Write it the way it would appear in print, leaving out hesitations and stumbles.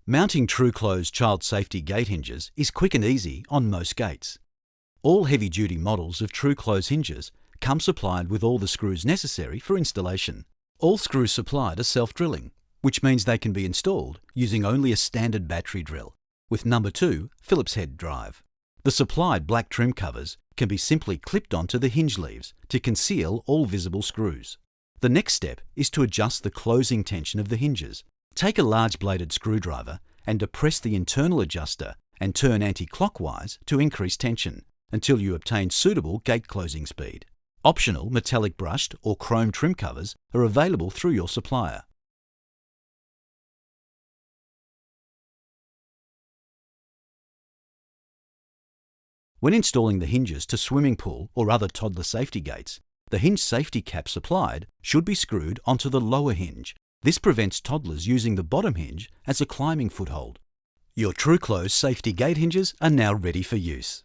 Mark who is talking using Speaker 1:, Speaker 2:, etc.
Speaker 1: Mounting TruClose child safety gate hinges is quick and easy on most gates. All heavy-duty models of TruClose hinges come supplied with all the screws necessary for installation. All screws supplied are self-drilling, which means they can be installed using only a standard battery drill, with number 2 Phillips head drive. The supplied black trim covers can be simply clipped onto the hinge leaves to conceal all visible screws. The next step is to adjust the closing tension of the hinges. Take a large bladed screwdriver and depress the internal adjuster and turn anti-clockwise to increase tension until you obtain suitable gate closing speed. Optional metallic brushed or chrome trim covers are available through your supplier. When installing the hinges to swimming pool or other toddler safety gates, the hinge safety cap supplied should be screwed onto the lower hinge. This prevents toddlers using the bottom hinge as a climbing foothold. Your TruClose safety gate hinges are now ready for use.